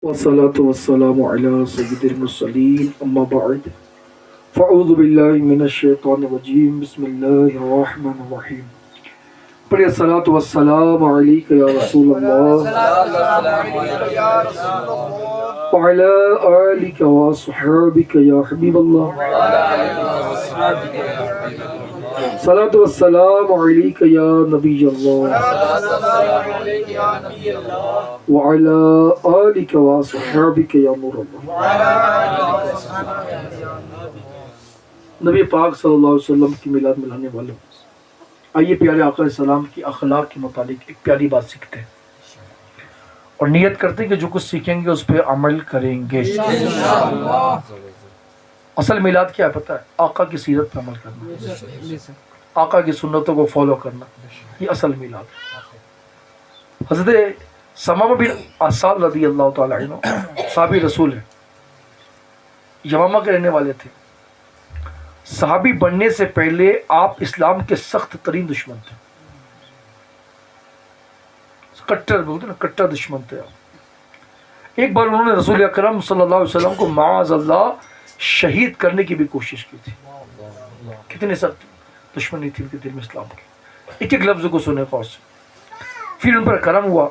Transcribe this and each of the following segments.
والصلاة والسلام على سيد المرسلين أما بعد فأعوذ بالله من الشيطان الرجيم بسم الله الرحمن الرحيم پڑھیے الصلاة والسلام علیک یا رسول اللہ وعلى آلك وصحابك يا حبيب الله صلاة والسلام عليك يا نبي الله وعلى آلك وصحابك يا نور الله. نبی پاک صلی اللہ علیہ وسلم کی میلاد ملانے والے آئیے پیارے آقا علیہ السلام کی اخلاق کے متعلق ایک پیاری بات سیکھتے ہیں اور نیت کرتے ہیں کہ جو کچھ سیکھیں گے اس پہ عمل کریں گے. اصل میلاد کیا ہے پتہ ہے؟ آقا کی سیرت پہ عمل کرنا، آقا کی سنتوں کو فالو کرنا، یہ اصل میلاد ہے. حضرت ثمامہ بن اسال رضی اللہ تعالی عنہ صحابی رسول ہیں، یمامہ کے رہنے والے تھے. صحابی بننے سے پہلے آپ اسلام کے سخت ترین دشمن تھے، کٹر بولتے نا، کٹر دشمن تھے. ایک بار انہوں نے رسول اکرم صلی اللہ علیہ وسلم کو معاذ اللہ شہید کرنے کی بھی کوشش کی تھی. کتنے سخت دشمنی تھی ان کے دل میں اسلام کی. ایک ایک لفظ کو سنے غور سے. پھر ان پر کرم ہوا،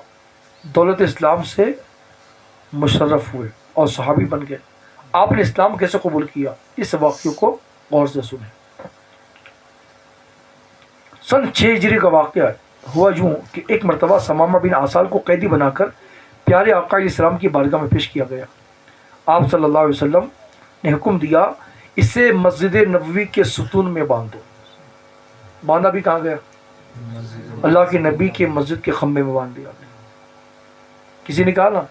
دولت اسلام سے مشرف ہوئے اور صحابی بن گئے. آپ نے اسلام کیسے قبول کیا، اس واقعے کو غور سے سنیں. سن 6 ہجری کا واقعہ ہے. ہوا یوں کہ ایک مرتبہ ثمامہ بن اسال کو قیدی بنا کر پیارے آقا علیہ السلام کی بارگاہ میں پیش کیا گیا. آپ صلی اللہ علیہ وسلم نے حکم دیا اسے مسجد نبوی کے ستون میں باندھ دو. باندھا بھی کہاں گیا؟ اللہ کے نبی کے مسجد کے خمبے میں باندھ دیا. کسی نے کہا نا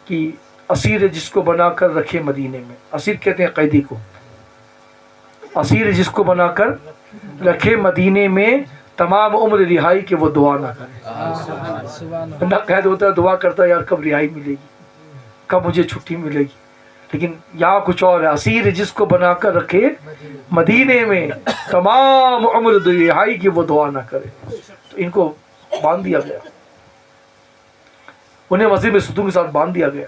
کہ اسیر جس کو بنا کر رکھے مدینے میں، اسیر کہتے ہیں قیدی کو، اسیر جس کو بنا کر رکھے مدینے میں تمام عمر رہائی کے وہ دعا نہ کرے. نہ قید ہوتا ہے دعا کرتا ہے یار کب رہائی ملے گی، کب مجھے چھٹی ملے گی. لیکن یہاں کچھ اور ہے، اسیر جس کو بنا کر رکھے مدینے میں تمام عمر رہائی کی وہ دعا نہ کرے. تو ان کو باندھ دیا گیا، انہیں مسجد میں ستون کے ساتھ باندھ دیا گیا.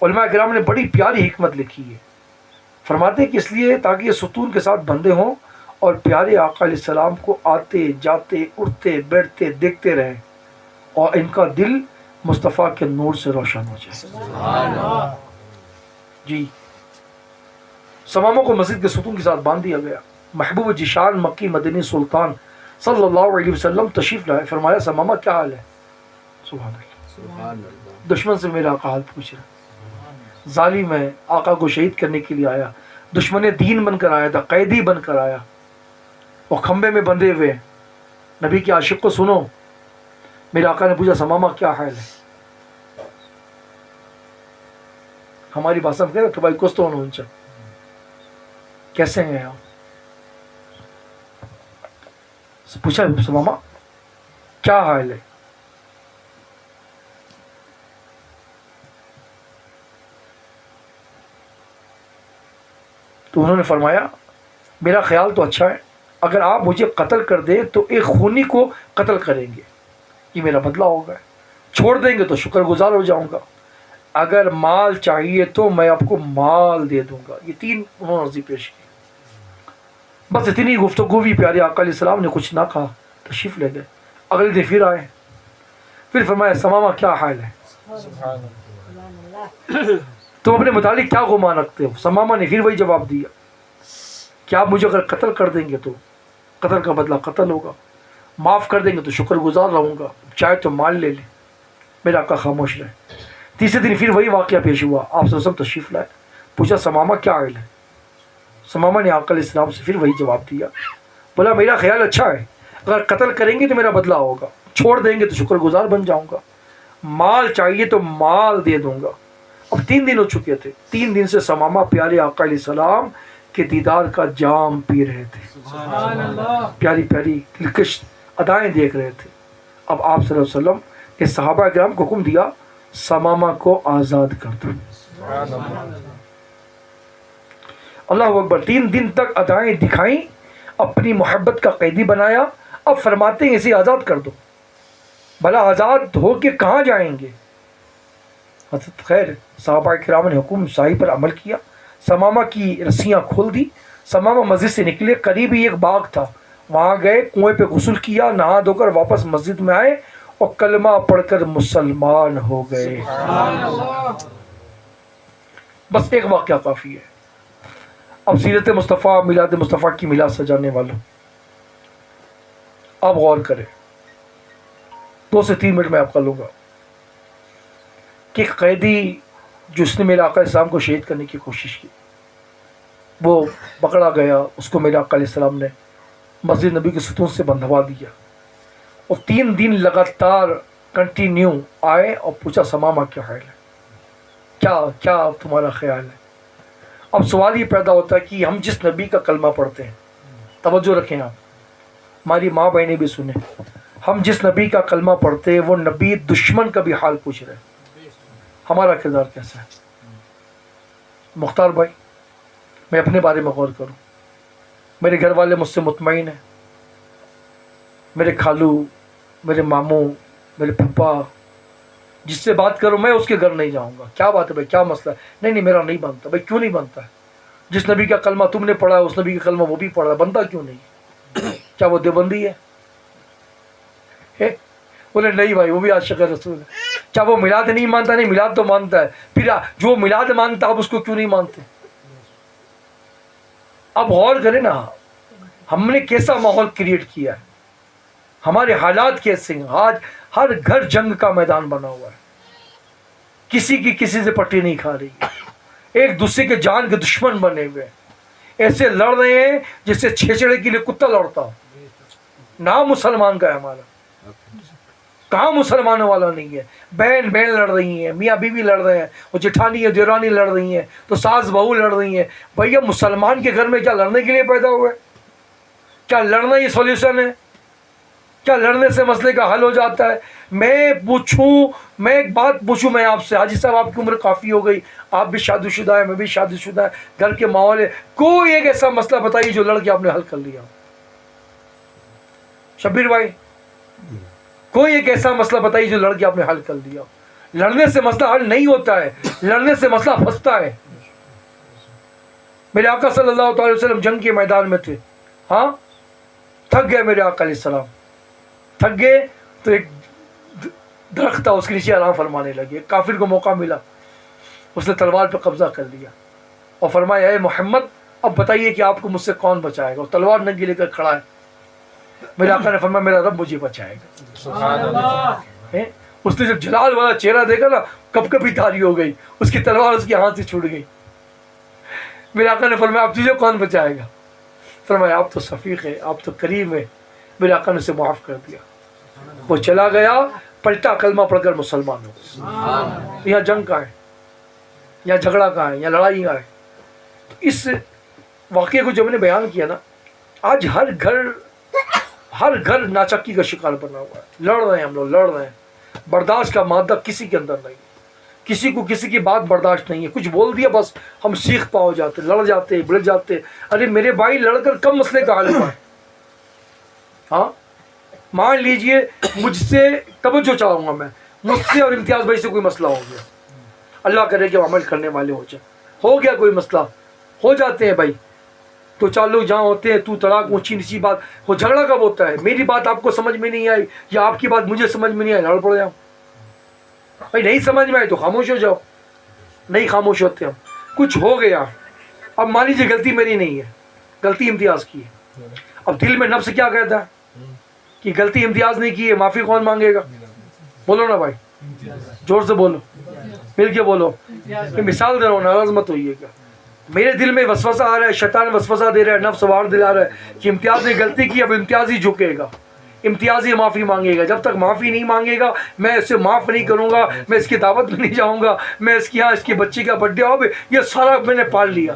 علماء کرام نے بڑی پیاری حکمت لکھی ہے. فرماتے ہیں کہ اس لیے تاکہ یہ ستون کے ساتھ بندھے ہوں اور پیارے آقا علیہ السلام کو آتے جاتے اٹھتے بیٹھتے دیکھتے رہیں اور ان کا دل مصطفیٰ کے نور سے روشن ہو جائے. جی ثمامہ کو مسجد کے ستون کے ساتھ باندھ دیا گیا. محبوب جیشان مکی مدنی سلطان صلی اللہ علیہ وسلم تشریف لائے. فرمایا ثمامہ کیا حال ہے؟ سبحان اللہ. دشمن سے میرا آقا حال پوچھ رہا، ظالم ہے، آقا کو شہید کرنے کے لیے آیا، دشمن دین بن کر آیا تھا، قیدی بن کر آیا اور کھمبے میں بندھے ہوئے. نبی کے عاشق کو سنو. میرے آقا نے پوچھا ثمامہ کیا حال ہے؟ ہماری بھاشا میں کہتے ہیں تو بھائی کوستو انچا، کیسے ہیں آپ؟ پوچھا ثمامہ کیا حال ہے؟ تو انہوں نے فرمایا میرا خیال تو اچھا ہے، اگر آپ مجھے قتل کر دیں تو ایک خونی کو قتل کریں گے، یہ میرا بدلہ ہوگا. چھوڑ دیں گے تو شکر گزار ہو جاؤں گا. اگر مال چاہیے تو میں آپ کو مال دے دوں گا. یہ 3 انہوں نے عرضی پیش کی. بس اتنی گفتگو بھی. پیارے آقا علیہ السلام نے کچھ نہ کہا، تشریف لے گئے. اگلے دن پھر آئے، پھر فرمایا ثمامہ کیا حال ہے؟ تم اپنے متعلق کیا گمان رکھتے ہو؟ ثمامہ نے پھر وہی جواب دیا کہ آپ مجھے اگر قتل کر دیں گے تو قتل کا بدلہ قتل ہوگا، معاف کر دیں گے تو شکر گزار رہوں گا، چاہے تو مال لے لیں. میرا آقا خاموش رہے. تیسرے دن پھر وہی واقعہ پیش ہوا. آپ صلی اللہ علیہ وسلم تشریف لائے. پوچھا ثمامہ کیا حال ہے؟ ثمامہ نے آقا علیہ السلام سے پھر وہی جواب دیا. بولا میرا خیال اچھا ہے، اگر قتل کریں گے تو میرا بدلہ ہوگا، چھوڑ دیں گے تو شکر گزار بن جاؤں گا، مال چاہیے تو مال دے دوں گا. اب 3 دن ہو چکے تھے. 3 دن سے ثمامہ پیارے آقا علیہ السلام کے دیدار کا جام پی رہے تھے. پیاری پیاری دلکش ادائیں دیکھ رہے تھے. اب آپ صلی اللہ علیہ وسلم نے صحابہ کرام کو حکم دیا ثمامہ کو آزاد کر دو. اللہ اکبر. 3 دن تک ادائیں دکھائیں، اپنی محبت کا قیدی بنایا. اب فرماتے ہیں اسے آزاد کر دو. بھلا آزاد ہو کے کہاں جائیں گے؟ حضرت خیر صحابہ کرام نے حکم شاہی پر عمل کیا، ثمامہ کی رسیاں کھول دی، ثمامہ مسجد سے نکلے، قریب ہی ایک باغ تھا، وہاں گئے، کنویں پہ غسل کیا، نہا دھو کر واپس مسجد میں آئے اور کلمہ پڑھ کر مسلمان ہو گئے۔ بس ایک واقعہ کافی ہے۔ اب سیرت مصطفیٰ، میلاد مصطفیٰ کی میلاد سجانے والوں، آپ غور کریں، 2 سے 3 منٹ میں آپ کا لوں گا کہ قیدی جس نے میرے آقا السلام کو شہید کرنے کی کوشش کی، وہ پکڑا گیا، اس کو میرے آقا علیہ السلام نے مسجد نبی کے ستون سے بندھوا دیا، اور 3 دن لگاتار کنٹینیو آئے اور پوچھا ثمامہ کیا خیال ہے، کیا تمہارا خیال ہے؟ اب سوال یہ پیدا ہوتا ہے کہ ہم جس نبی کا کلمہ پڑھتے ہیں، توجہ رکھیں آپ، ہماری ماں بہنیں بھی سنیں، ہم جس نبی کا کلمہ پڑھتے ہیں وہ نبی دشمن کا بھی حال پوچھ رہے ہیں، ہمارا کردار کیسا ہے؟ مختار بھائی، میں اپنے بارے میں غور کروں، میرے گھر والے مجھ سے مطمئن ہیں، میرے خالو، میرے ماموں، میرے پھپھا، جس سے بات کروں میں اس کے گھر نہیں جاؤں گا، کیا بات ہے بھائی، کیا مسئلہ ہے؟ نہیں میرا نہیں بنتا۔ بھائی کیوں نہیں بنتا ہے؟ جس نبی کا کلمہ تم نے پڑھا ہے اس نبی کا کلمہ وہ بھی پڑھا ہے، بنتا کیوں نہیں؟ کیا وہ دیوبندی ہے؟ بولے نہیں بھائی، وہ بھی عاشق رسول ہے۔ کیا وہ میلاد نہیں مانتا؟ نہیں، میلاد تو مانتا ہے، پھر جو میلاد مانتا آپ اس کو کیوں نہیں مانتے؟ اب غور کریں نا، ہم نے کیسا ماحول کریٹ کیا ہے، ہمارے حالات کیسے ہیں؟ آج ہر گھر جنگ کا میدان بنا ہوا ہے، کسی کی کسی سے پٹی نہیں کھا رہی ہے، ایک دوسرے کے جان کے دشمن بنے ہوئے ہیں، ایسے لڑ رہے ہیں جیسے چھیچڑے کے لیے کتا لڑتا ہو۔ نام مسلمان کا ہے ہمارا، کہاں مسلمانوں والا نہیں ہے؟ بہن بہن لڑ رہی ہیں، میاں بیوی لڑ رہے ہیں، وہ جٹھانی اور دیورانی لڑ رہی ہیں، تو ساس بہو لڑ رہی ہیں۔ بھیا مسلمان کے گھر میں کیا لڑنے کے لیے پیدا ہوئے؟ کیا لڑنا ہی سولوشن ہے؟ کیا لڑنے سے مسئلے کا حل ہو جاتا ہے؟ میں ایک بات پوچھوں میں آپ سے، حاجی صاحب آپ کی عمر کافی ہو گئی، آپ بھی شادی شدہ ہے، میں بھی شادی شدہ ہے، گھر کے ماحول ہے، کوئی ایک ایسا مسئلہ بتائیے جو لڑ کے آپ نے حل کر لیا؟ شبیر بھائی، کوئی ایک ایسا مسئلہ بتائیے جو لڑ کے آپ نے حل کر لیا؟ لڑنے سے مسئلہ حل نہیں ہوتا ہے، لڑنے سے مسئلہ پھنستا ہے۔ میرے آقا صلی اللہ تعالی وسلم جنگ کے میدان میں تھے، ہاں تھک گئے میرے آقا علیہ السلام، تھک گئے تو ایک درخت تھا اس کے نیچے آرام فرمانے لگے۔ کافر کو موقع ملا، اس نے تلوار پہ قبضہ کر لیا اور فرمایا اے محمد اب بتائیے کہ آپ کو مجھ سے کون بچائے گا؟ اور تلوار ننگی لے کر کھڑا ہے۔ میرے آقا نے فرمایا میرا رب مجھے بچائے گا۔ اس نے جب جلال والا چہرہ دیکھا نا، کب کبھی دھاری ہو گئی، اس کی تلوار اس کے ہاتھ سے چھوٹ گئی۔ میرے آقا نے فرمایا اب تجھے کون بچائے گا؟ فرمایا آپ تو شفیق ہے، آپ تو کریم ہے۔ میرے آقا نے اسے معاف کر دیا، وہ چلا گیا، پلٹا، کلمہ پڑھ کر مسلمان ہو۔ یہاں جنگ کا ہے، یہاں جھگڑا کا ہے، یہاں لڑائی کا ہے۔ تو اس واقعے کو جب میں نے بیان کیا نا، آج ہر گھر ناچکی کا شکار بنا ہوا ہے، لڑ رہے ہیں، ہم لوگ لڑ رہے ہیں، برداشت کا مادہ کسی کے اندر نہیں، کسی کو کسی کی بات برداشت نہیں ہے، کچھ بول دیا بس ہم سیخ پا ہو جاتے، لڑ جاتے، بڑھ جاتے۔ ارے میرے بھائی لڑ کر کم مسئلے کا حل ہوا ہے۔ ہاں مان لیجئے مجھ سے توجہ چاہوں گا، میں مجھ سے اور امتیاز بھائی سے کوئی مسئلہ ہو گیا، اللہ کرے کہ عمل کرنے والے ہو جائے، ہو گیا کوئی مسئلہ، ہو جاتے ہیں بھائی، تو 4 لوگ جہاں ہوتے ہیں تو طلاق اونچی نیچی بات، وہ جھگڑا کب ہوتا ہے؟ میری بات آپ کو سمجھ میں نہیں آئی یا آپ کی بات مجھے سمجھ میں نہیں آئی، لڑ پڑ جاؤ۔ بھائی نہیں سمجھ میں آئی تو خاموش ہو جاؤ، نہیں خاموش ہوتے ہم، کچھ ہو گیا، اب مان لیجیے غلطی میری نہیں ہے، غلطی امتیاز کی ہے، اب دل میں نفس کیا کہتا ہے کہ غلطی امتیاز نہیں کی ہے، معافی کون مانگے گا؟ بولو نا بھائی، زور سے بولو، مل کے بولو۔ میں مثال دے رہا ہوں، ناراض مت ہوئیے گا، میرے دل میں وسوسہ آ رہا ہے، شیطان وسوسہ دے رہا ہے، نفس وار دلا رہا ہے کہ امتیاز نے غلطی کی، اب امتیاز ہی جھکے گا، امتیاز ہی معافی مانگے گا۔ جب تک معافی نہیں مانگے گا میں اسے معاف نہیں کروں گا، میں اس کی دعوت میں نہیں جاؤں گا، میں اس کی اس کی بچی کا برتھ ڈے ہو، یہ سارا میں نے پال لیا۔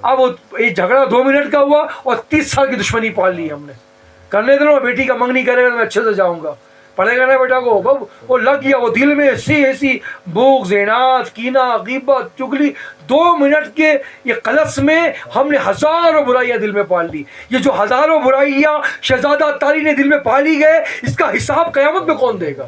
اب وہ یہ جھگڑا 2 منٹ کا ہوا اور 30 سال کی دشمنی پال لی ہم نے۔ کرنے دو، بیٹی کا منگنی کرے گا تو میں اچھے سے جاؤں گا، پڑھے گا نا بیٹا کو، بب وہ لگ گیا، وہ دل میں ایسی بغض، عناد، کینہ، غیبت، چغلی، 2 منٹ کے یہ قلس میں ہم نے ہزاروں برائیاں دل میں پال لی۔ یہ جو ہزاروں برائیاں شہزادہ تاری نے دل میں پالی گئے، اس کا حساب قیامت میں کون دے گا؟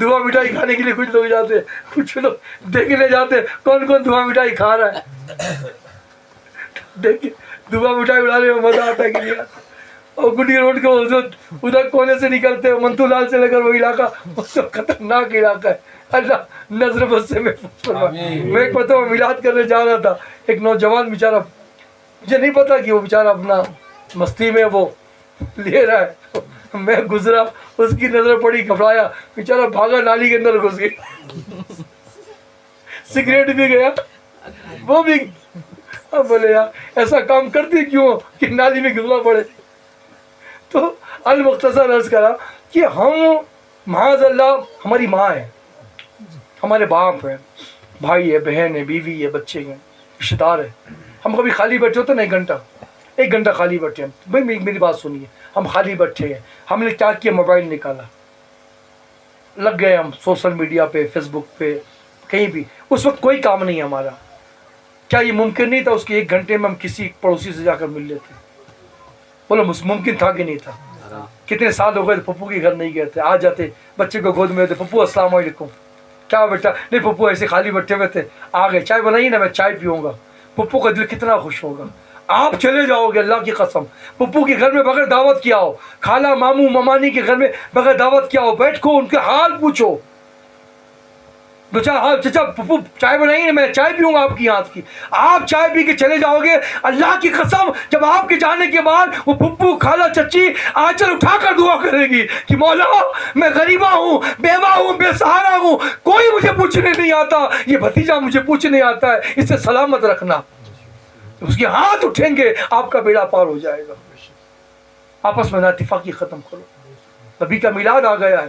دھواں مٹھائی کھانے کے لیے کچھ لوگ جاتے ہیں, کچھ لوگ دیکھنے جاتے ہیں کون کون دھواں مٹھائی کھا رہا ہے. دیکھیے دھواں مٹھائی اڑانے میں مزہ آتا ہے کہ نہیں آتا. اور گڈی روڈ کے ادھر کونے سے نکلتے ہیں, منتو لال سے لے کر وہ علاقہ خطرناک علاقہ ہے. اللہ نظر بس سے میں ایک پتہ میلاد کرنے جا رہا تھا, ایک نوجوان بیچارہ, مجھے نہیں پتا کہ وہ بیچارہ اپنا مستی میں وہ لے رہا ہے, میں گزرا اس کی نظر پڑی, گھبرایا, بیچارہ بھاگا نالی کے اندر گھس گیا, سگریٹ بھی گیا وہ بھی. اب بولے یار ایسا کام کرتی کیوں کہ نالی میں گھسنا پڑے. تو المختصر عرض کرا کہ ہم معاذ اللہ ہماری ماں ہے, ہمارے باپ ہیں, بھائی ہے, بہن ہے, بیوی ہے, بچے ہیں, رشتے دار ہے. ہم کبھی خالی بیٹھے ہوتے نا ایک گھنٹہ خالی بیٹھے ہیں, بھائی میری بات سنیے, ہم خالی بیٹھے ہیں, ہم نے کیا کیا, موبائل نکالا, لگ گئے ہم سوشل میڈیا پہ, فیس بک پہ, کہیں بھی. اس وقت کوئی کام نہیں ہے ہمارا. کیا یہ ممکن نہیں تھا اس کے 1 گھنٹے میں ہم کسی پڑوسی سے جا کر مل لیتے؟ بولو ممکن تھا کہ نہیں تھا؟ کتنے سال ہو گئے پپو کے گھر نہیں گئے تھے, آ جاتے بچے کو گود میں ہوتے, پپو السلام علیکم, کیا بیٹا, نہیں پپو ایسے خالی بیٹھے ہوئے تھے, آ گئے, چائے بنائیے نا, میں چائے پیوں گا. پپو کا دل کتنا خوش ہوگا. آپ چلے جاؤ گے اللہ کی قسم, پپو کے گھر میں بغیر دعوت کیا ہو, خالہ ماموں ممانی کے گھر میں بغیر دعوت کیا ہو, بیٹھو ان کے حال پوچھو, دو چار حال, چچا پپو چائے بنائیے نا, میں چائے پیوں گا آپ کی ہاتھ کی. آپ چائے پی کے چلے جاؤ گے, اللہ کی قسم جب آپ کے جانے کے بعد وہ پپو خالہ چچی آنچل اٹھا کر دعا کرے گی کہ مولا میں غریبہ ہوں, بیوہ ہوں, بے سہارا ہوں, کوئی مجھے پوچھنے نہیں آتا, یہ بھتیجا مجھے پوچھنے آتا ہے, اسے سلامت رکھنا. اس کے ہاتھ اٹھیں گے, آپ کا بیڑا پار ہو جائے گا. آپس میں ناتفاقی ختم کرو. نبی کا میلاد آ گیا ہے,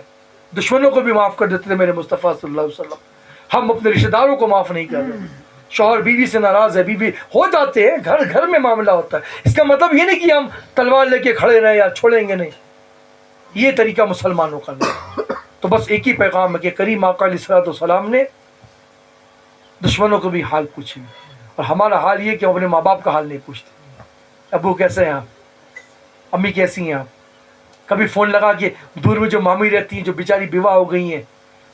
دشمنوں کو بھی معاف کر دیتے تھے میرے مصطفیٰ صلی اللہ علیہ وسلم. ہم اپنے رشتہ داروں کو معاف نہیں کر رہے. شوہر بیوی سے ناراض ہے, بیوی ہو جاتے ہیں, گھر میں معاملہ ہوتا ہے. اس کا مطلب یہ نہیں کہ ہم تلوار لے کے کھڑے رہیں یا چھوڑیں گے, نہیں, یہ طریقہ مسلمانوں کا نہیں. تو بس ایک ہی پیغام ہے کہ کریم آقا علیہ الصلوۃ والسلام نے دشمنوں کو بھی حال پوچھے, اور ہمارا حال یہ کہ ہم اپنے ماں باپ کا حال نہیں پوچھتے. ابو کیسے ہیں آپ, امی کیسی ہیں آپ. کبھی فون لگا کے دور میں جو مامی رہتی ہیں, جو بیچاری بیوہ ہو گئی ہیں,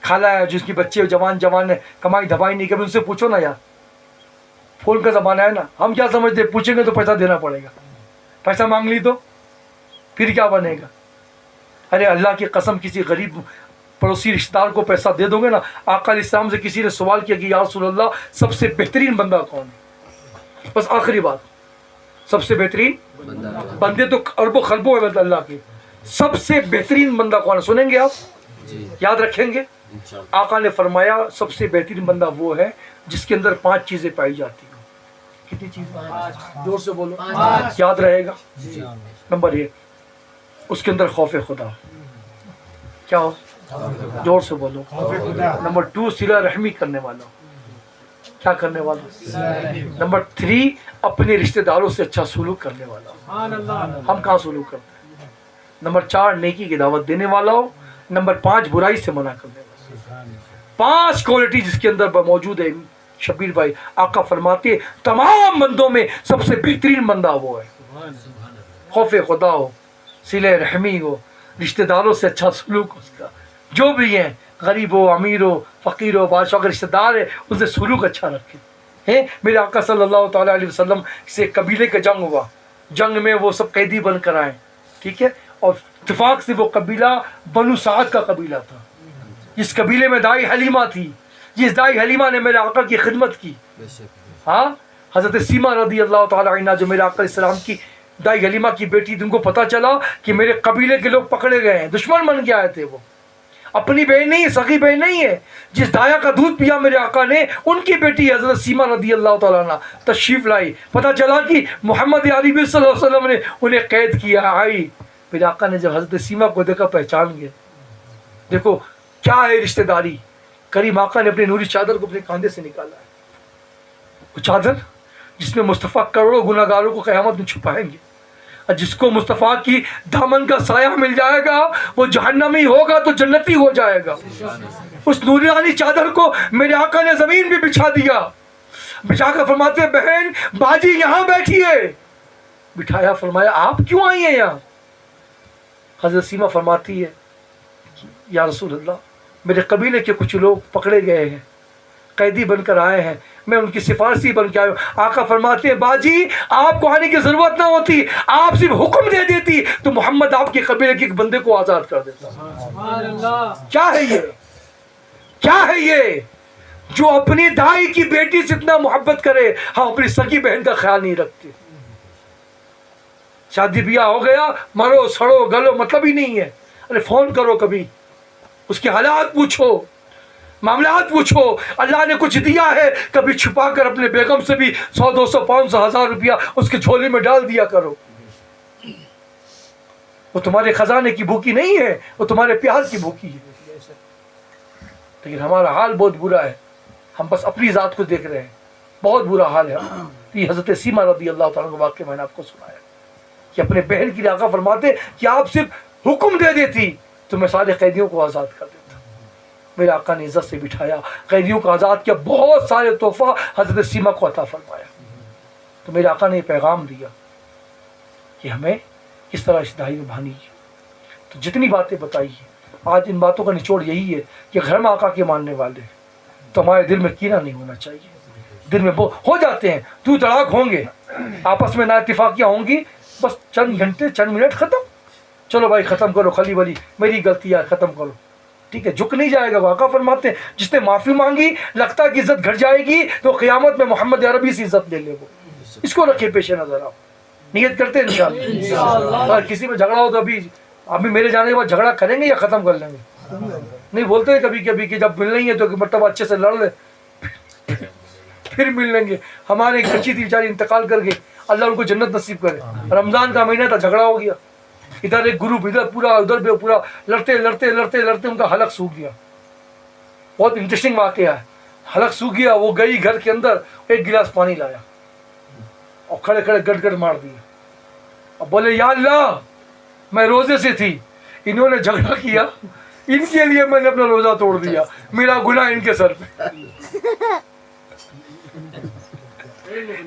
خالہ ہے جس کی بچے جوان ہے, کمائی دھمائی نہیں, کبھی ان سے پوچھو نا یار. فون کا زمانہ ہے نا, ہم کیا سمجھتے ہیں پوچھیں گے تو پیسہ دینا پڑے گا, پیسہ مانگ لی تو پھر کیا بنے گا. ارے اللہ کی قسم کسی غریب پڑوسی رشتہ دار کو پیسہ دے دو گے نا. آقا علیہ السلام سے کسی نے سوال کیا کہ یا رسول اللہ سب سے بہترین بندہ کون ہے؟ بس آخری بات, سب سے بہترین بندے تو اربوں خربوں ہے اللہ کے, سب سے بہترین بندہ کون ہے؟ سنیں گے آپ, یاد رکھیں گے. آقا نے فرمایا سب سے بہترین بندہ وہ ہے جس کے اندر 5 چیزیں پائی جاتی ہیں. کتنی چیزیں؟ زور سے بولو, یاد رہے گا. نمبر 1, اس کے اندر خوف خدا. کیا ہو؟ زور سے بولو. نمبر 2, صلہ رحمی کرنے والا. کیا کرنے والا؟ نمبر 3, اپنے رشتہ داروں سے اچھا سلوک کرنے والا. ہم کہاں سلوک کرتے ہیں؟ نمبر 4, نیکی کی دعوت دینے والا ہو. نمبر 5, برائی سے منع کرنے والا. 5 کوالٹی جس کے اندر موجود ہے. شبیر بھائی, آقا فرماتے تمام بندوں میں سب سے بہترین بندہ وہ ہے. خوف خدا ہو, صلہ رحمی ہو, رشتہ داروں سے اچھا سلوک اس کا, جو بھی ہیں, غریب ہو, امیر ہو, فقیر ہو, بادشاہ کا رشتہ دار ہے, ان سے سلوک اچھا رکھے. میرے آقا صلی اللہ تعالیٰ علیہ وسلم سے قبیلے کا جنگ ہوا, جنگ میں وہ سب قیدی بن کر آئے, ٹھیک ہے, اور اتفاق سے وہ قبیلہ بنو سعد کا قبیلہ تھا. جس قبیلے میں دائی حلیمہ تھی, جس دائی حلیمہ نے میرے آقا کی خدمت کی. ہاں, حضرت سیما رضی اللہ تعالیٰ عنہ جو میرے آقا علیہ السلام کی دائی حلیمہ کی بیٹی, جن کو پتہ چلا کہ میرے قبیلے کے لوگ پکڑے گئے ہیں, دشمن بن کے آئے تھے, وہ اپنی بہن نہیں ہے, سگی بہن نہیں ہے, جس دایا کا دودھ پیا میرے آقا نے, ان کی بیٹی حضرت سیما رضی اللہ تعالیٰ عنہ تشریف لائی. پتہ چلا کہ محمد عربی صلی اللہ علیہ وسلم نے انہیں قید کیا. آئی, میرے آقا نے جب حضرت سیما کو دیکھا پہچان گئے. دیکھو کیا ہے رشتہ داری. کریم آقا نے اپنی نوری چادر کو اپنے کاندھے سے نکالا ہے, وہ چادر جس میں مصطفیٰ کروڑوں گناہ گاروں کو قیامت میں چھپائیں گے. اور جس کو مصطفیٰ کی دامن کا سایہ مل جائے گا وہ جہنمی ہوگا تو جنتی ہو جائے گا. اس نورانی چادر کو میرے آقا نے زمین پہ بچھا دیا. بچھا کر فرماتے ہیں بہن باجی یہاں بیٹھی ہے. بٹھایا, فرمایا آپ کیوں آئی ہیں یہاں؟ حضرت سیما فرماتی ہے یا رسول اللہ میرے قبیلے کے کچھ لوگ پکڑے گئے ہیں، قیدی بن کر آئے ہیں، میں ان کی سفارشی بن کے آیا ہوں۔ آقا فرماتے ہیں باجی آپ کو آنے کی ضرورت نہ ہوتی، آپ صرف حکم دے دیتی تو محمد آپ کے قبیلے کے ایک بندے کو آزاد کر دیتا۔ کیا ہے یہ، کیا ہے یہ جو اپنی دائی کی بیٹی سے اتنا محبت کرے، ہم اپنی سگی بہن کا خیال نہیں رکھتے۔ شادی بیاہ ہو گیا، مرو سڑو گلو مطلب ہی نہیں ہے۔ ارے فون کرو، کبھی اس کے حالات پوچھو، معاملات پوچھو، اللہ نے کچھ دیا ہے کبھی چھپا کر اپنے بیگم سے بھی 100 200 500 1000 روپیہ اس کے جھولے میں ڈال دیا کرو۔ وہ تمہارے خزانے کی بھوکی نہیں ہے، وہ تمہارے پیار کی بھوکی ہے۔ لیکن ہمارا حال بہت برا ہے، ہم بس اپنی ذات کو دیکھ رہے ہیں، بہت برا حال ہے۔ یہ حضرت سیما رضی اللہ تعالیٰ کا واقعہ میں نے آپ کو سنایا کہ اپنے بہن کے لیے آقا فرماتے کہ آپ صرف حکم دے دیتی تو میں سارے قیدیوں کو آزاد کر دیتا۔ میرے آقا نے عزت سے بٹھایا، قیدیوں کو آزاد کیا، بہت سارے تحفہ حضرت سیما کو عطا فرمایا۔ تو میرے آقا نے یہ پیغام دیا کہ ہمیں کس طرح اس دائی میں بھانی ہے۔ تو جتنی باتیں بتائی ہیں آج ان باتوں کا نچوڑ یہی ہے کہ اگر ہم آقا کے ماننے والے تو ہمارے دل میں کینہ نہیں ہونا چاہیے۔ دل میں ہو جاتے ہیں تو تڑاک ہوں گے، آپس میں نا اتفاقیاں ہوں گی، بس چند گھنٹے چند منٹ ختم، چلو بھائی ختم کرو، خلی ولی میری غلطی ہے ختم کرو، ٹھیک ہے، جھک نہیں جائے گا۔ آقا فرماتے ہیں جس نے معافی مانگی لگتا ہے کہ عزت گھٹ جائے گی تو قیامت میں محمد عربی سے عزت لے لے۔ وہ اس کو رکھے پیش نظر، آپ نیت کرتے ہیں انشاءاللہ۔ اگر کسی میں جھگڑا ہو تو ابھی میرے جانے کے بعد جھگڑا کریں گے یا ختم کر لیں گے؟ نہیں بولتے ہیں کبھی کبھی کہ جب مل رہی ہے تو مرتبہ اچھے سے لڑ لیں پھر مل لیں گے۔ ہمارے ایک بچی تھی بیچاری انتقال کر گئی، اللہ ان کو جنت نصیب کرے۔ رمضان کا مہینہ تھا، جھگڑا ہو گیا، ادھر ایک گروپ ادھر پورا ادھر بھی پورا، لڑتے لڑتے لڑتے لڑتے ان کا حلق سوکھ گیا۔ بہت انٹرسٹنگ واقعہ ہے، حلق سوکھ گیا، وہ گئی گھر کے اندر، ایک گلاس پانی لایا اور کھڑے کھڑے گٹ گٹ مار دیا اور بولے یا اللہ میں روزے سے تھی، انہوں نے جھگڑا کیا، ان کے لیے میں نے اپنا روزہ توڑ دیا، میرا گناہ ان کے سر پہ۔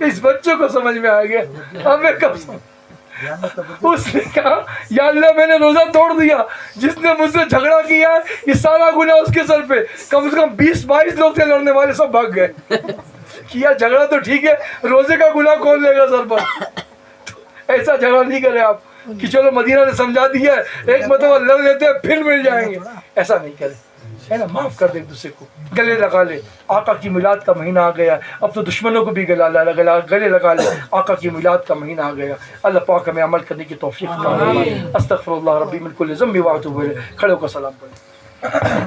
اس بچوں کو سمجھ میں آ گیا، ہمیں کب سمجھ؟ اس نے کہا یا اللہ میں نے روزہ توڑ دیا، جس نے مجھ سے جھگڑا کیا ہے یہ سارا گناہ اس کے سر پہ۔ کم سے کم 20-22 لوگ تھے لڑنے والے، سب بھاگ گئے۔ کیا جھگڑا تو ٹھیک ہے، روزے کا گناہ کون لے گا سر پر؟ ایسا جھگڑا نہیں کرے آپ کہ چلو مدینہ نے سمجھا دیا ہے ایک مرتبہ لڑ لیتے ہیں پھر مل جائیں گے، ایسا نہیں کرے، ہے نا، معاف کر دے ایک دوسرے کو، گلے لگا لے۔ آقا کی میلاد کا مہینہ آ گیا، اب تو دشمنوں کو بھی گلے لگا لے، آقا کی میلاد کا مہینہ آ گیا۔ اللہ پاک ہمیں عمل کرنے کی توفیق عطا فرمائے۔ استغفر اللہ ربی من کل ذنب واتوب الیہ۔ کھڑے ہو کر سلام پڑھیں۔